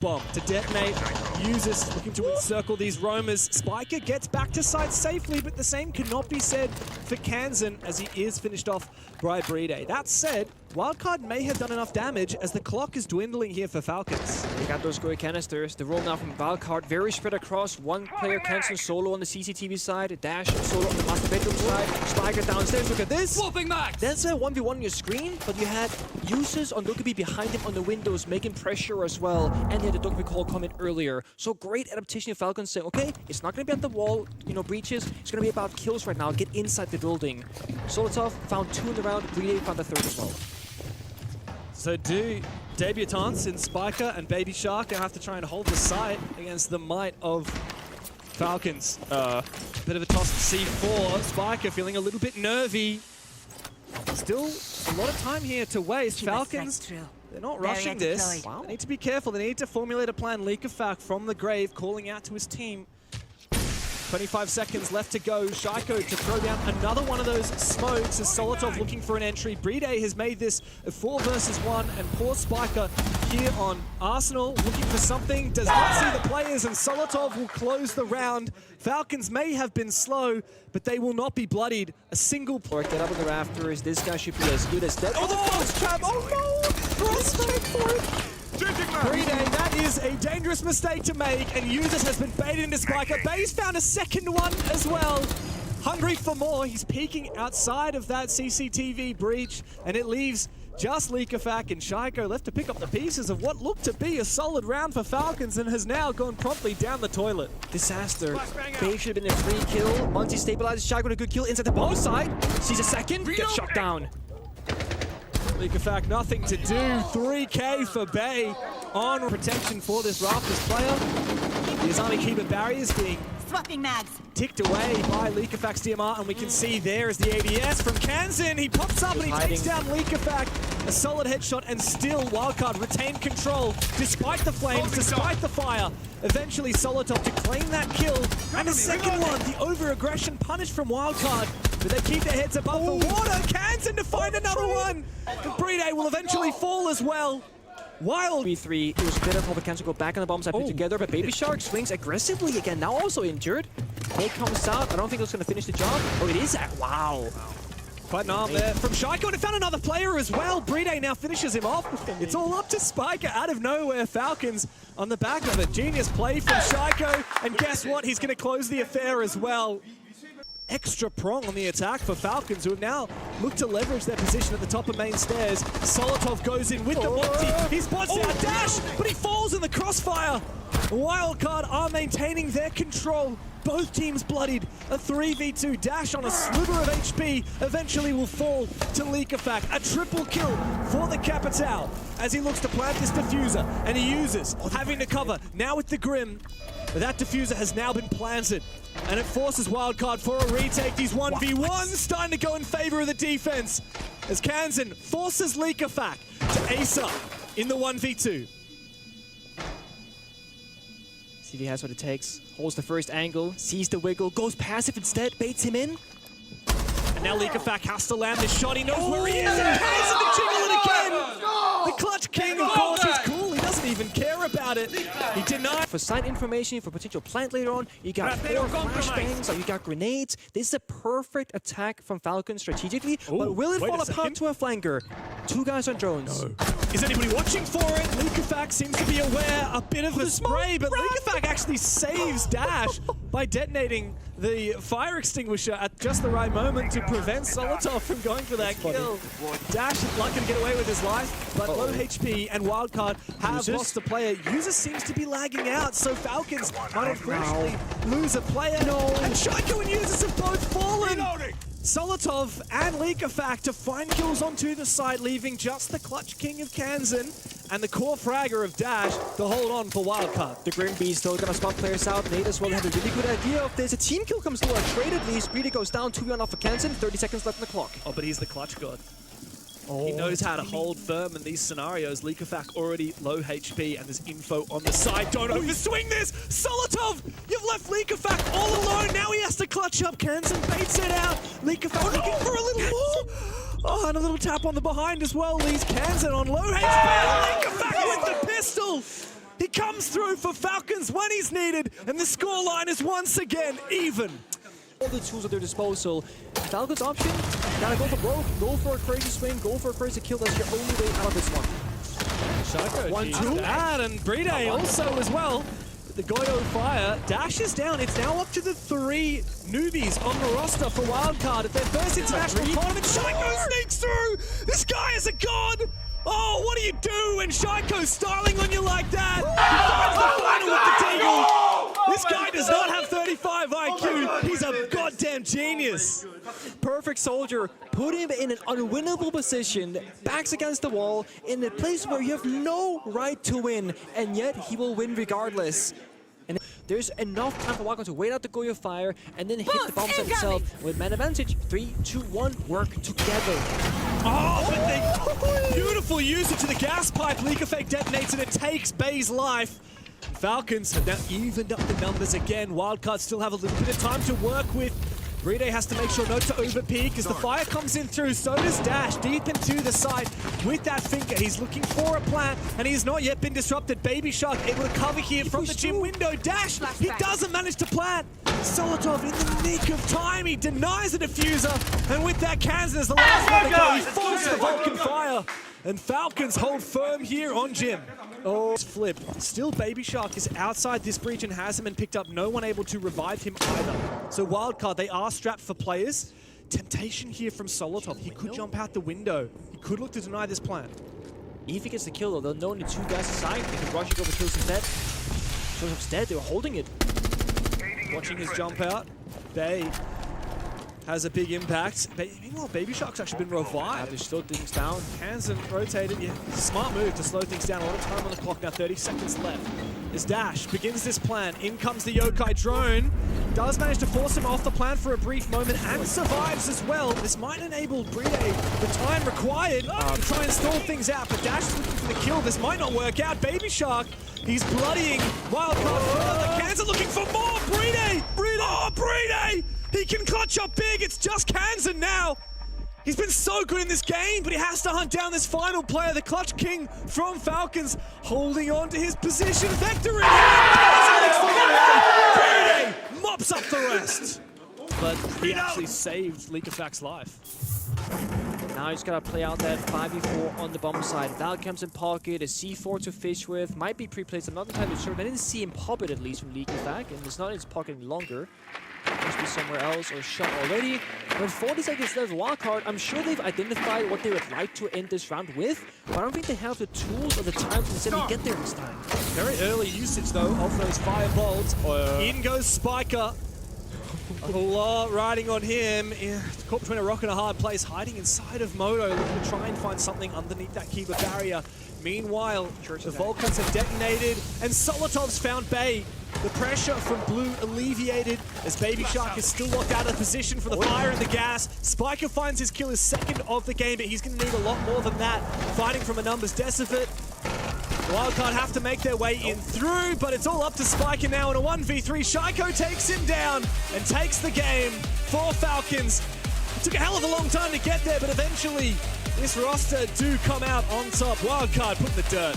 bomb to detonate. Users looking to encircle these roamers. Spiker gets back to side safely, but the same cannot be said for Kansan as he is finished off by BDS. That said, Wildcard may have done enough damage as the clock is dwindling here for Falcons. They got those great canisters. The roll now from Wildcard, very spread across. One player Kansan solo on the CCTV side, Dash solo on the master bedroom side. Spiker downstairs, look at this. Whooping max! That's a 1v1 on your screen, but you had users on Dokkaebi behind him on the windows, making pressure as well. And you had the Dokkaebi call come in earlier. So great adaptation of Falcons saying, okay, it's not going to be at the wall, breaches. It's going to be about kills right now. Get inside the building. Solotov found 2 in the round. BDS found the 3rd as well. So do debutants in Spiker and Baby Shark now have to try and hold the site against the might of Falcons. Bit of a toss to C4. Spiker feeling a little bit nervy. Still a lot of time here to waste. Falcons, they're not rushing this. Wow. They need to be careful. They need to formulate a plan. Likafak from the grave calling out to his team. 25 seconds left to go. Shaiko to throw down another one of those smokes as Solotov looking for an entry. BDS has made this a 4 versus 1, and poor Spiker here on Arsenal looking for something. Does not see the players, and Solotov will close the round. Falcons may have been slow, but they will not be bloodied. A single player. Get up on the rafters. This guy should be as good as dead. Oh, the frost trap! Oh no! Frost checkpoint! BDS, that is a dangerous mistake to make, and Users has been baited into Spiker. Bay's found a second one as well. Hungry for more. He's peeking outside of that CCTV breach, and it leaves just Likafak and Shaiko left to pick up the pieces of what looked to be a solid round for Falcons and has now gone promptly down the toilet. Disaster. Bay should have been a free kill. Once he stabilizes, Shaiko with a good kill inside the bomb side. Sees a second, gets shot down. Likafak, nothing to do. 3K for Bay on protection for this Raptors player. The Azami Keeper barriers being swapping mags. Ticked away by Likafak's DMR, and we can see there is the ADS from Kansan. He pops up and he takes down Likafak. A solid headshot, and still Wildcard retained control despite the flames, despite the fire. Eventually Solotov to claim that kill, and a second one. The over-aggression punished from Wildcard, but they keep their heads above the water. Kansan to find another one. And BDS will eventually fall as well. Wild 3-3. It was better for the Kansan to go back on the bomb side, put together, but Baby Shark swings aggressively again, now also injured. Bay comes out. I don't think it's going to finish the job. Oh, it is. Wow. Quite an arm there from Shaiko, and it found another player as well. BDS now finishes him off. It's all up to Spiker out of nowhere. Falcons on the back of it. Genius play from Shaiko, and guess what? He's going to close the affair as well. Extra prong on the attack for Falcons, who have now looked to leverage their position at the top of main stairs. Solotov goes in with the multi. He spots out Dash, but he falls in the crossfire. Wildcard are maintaining their control. Both teams bloodied. A 3v2. Dash on a sliver of HP eventually will fall to Likafak. A triple kill for the Capital as he looks to plant this diffuser, and he uses having to cover now with the Grim. But that diffuser has now been planted, and it forces Wildcard for a retake. These 1v1s starting to go in favor of the defense as Kansan forces Likafak to ace up in the 1v2. See if he has what it takes. Holds the first angle, sees the wiggle, goes passive instead, baits him in. And now Likafak has to land this shot. He knows where he is, and Kansan to jiggle it again. The Clutch King, of course, is cool. He doesn't even care about it. He denied. For side information, for potential plant later on, you got 4 flashbangs, or you got grenades. This is a perfect attack from Falcons strategically, but will it fall apart to a flanker? 2 guys on drones. No. Is anybody watching for it? Likafak seems to be aware. A bit of a spray, but Likafak actually saves Dash by detonating the fire extinguisher at just the right moment to prevent Solotov from going for that kill. Dash is lucky to get away with his life, but low HP, and Wildcard have lost a player. User seems to be lagging out, so Falcons might unfortunately lose a player. And Shaiko and Users have both fallen. Solotov and Likafak to find kills onto the side, leaving just the Clutch King of Kansan and the core fragger of Dash to hold on for Wildcard. The Grim Beast still gonna spot players out. Nate as well had a really good idea of this. A team kill comes through, a trade at least. BDS goes down 2-1 off for Kansan, 30 seconds left on the clock. Oh, but he's the Clutch God. He knows how to hold firm in these scenarios. Likafak already low HP, and there's info on the side. Don't overswing this! Solotov! You've left Likafak all alone. Now he has to clutch up. Kansan baits it out. Likafak looking for a little more. Oh, and a little tap on the behind as well. Leaves Kansan on low HP. Likafak with the pistol. He comes through for Falcons when he's needed, and the scoreline is once again even. All the tools at their disposal. Falcons option, gotta go for broke, go for a crazy swing, go for a crazy kill. That's your only way out of this one. Shako 1-2. that, and Bride also as well. The Goyo fire dashes down. It's now up to the 3 newbies on the roster for Wildcard at their first international tournament. Shiko sneaks through! This guy is a god! Oh, what do you do when Shiko's styling on you like that? He finds the final with the Deagle. This guy does not have 35 IQ. He's a goddamn genius. Perfect soldier, put him in an unwinnable position, backs against the wall, in a place where you have no right to win, and yet he will win regardless. And there's enough time for Wildcard to wait out the Goyo fire and then hit the bomb set itself with man advantage. 3, 2, 1, work together. Oh, but they beautiful usage to the gas pipe. Leak effect detonates and it takes Bay's life. Falcons have now evened up the numbers again. Wildcard still have a little bit of time to work with. Bride has to make sure not to overpeak as the fire comes in through. So does Dash deep into the side with that finger. He's looking for a plant and he has not yet been disrupted. Baby Shark able to cover here from the gym window. Dash, he doesn't manage to plant. Solotov in the nick of time. He denies the diffuser. And with that, Kansan is the last one to go. He falls the Vulcan fire. And Falcons hold firm here on Jim. Oh, flip. Still, Baby Shark is outside this breach and has him and picked up. No one able to revive him either. So Wildcard, they are strapped for players. Temptation here from Solotov. He could jump out the window. He could look to deny this plant. If he gets the kill, though, they'll know only 2 guys aside. They can rush it over kills instead. Solotov's dead. They were holding it. Watching his jump out. Bay has a big impact. Meanwhile, Baby Shark's actually been revived. They slowed things down. Kansan rotated. Yeah, smart move to slow things down. A lot of time on the clock now. 30 seconds left. As Dash begins this plan. In comes the Yokai drone. Does manage to force him off the plan for a brief moment and survives as well. This might enable Bride the time required to try and stall things out. But Dash is looking for the kill. This might not work out. Baby Shark, he's bloodying Wildcard further. Kansan looking for more. Bride! Oh, Bride! He can clutch up big. It's just Kansan now. He's been so good in this game, but he has to hunt down this final player, the Clutch King from Falcons, holding on to his position. Vector in Bride mops up the rest. But he actually saved Leakafac's life. Now he's got to play out that 5v4 on the bomb side. Valcamp's in pocket, a C4 to fish with, might be pre-placed. I'm not entirely sure. I didn't see him pop it at least from Leakafac, and it's not in his pocket any longer. Must be somewhere else or shot already. But 40 seconds left, Wildcard. I'm sure they've identified what they would like to end this round with, but I don't think they have the tools or the time to necessarily get there this time. Very early usage though of those firebolts. In goes Spiker. A lot riding on him. Caught between a rock and a hard place, hiding inside of Moto, looking to try and find something underneath that Kiba barrier. Meanwhile, the Vulcans have detonated, and Solotov's found Bay. The pressure from Blue alleviated as Baby Shark is still locked out of position for the fire and the gas. Spiker finds his kill, his second of the game, but he's going to need a lot more than that. Fighting from a numbers deficit. Wildcard have to make their way in through, but it's all up to Spiker now in a 1v3. Shiko takes him down and takes the game for Falcons. It took a hell of a long time to get there, but eventually this roster do come out on top. Wildcard put in the dirt.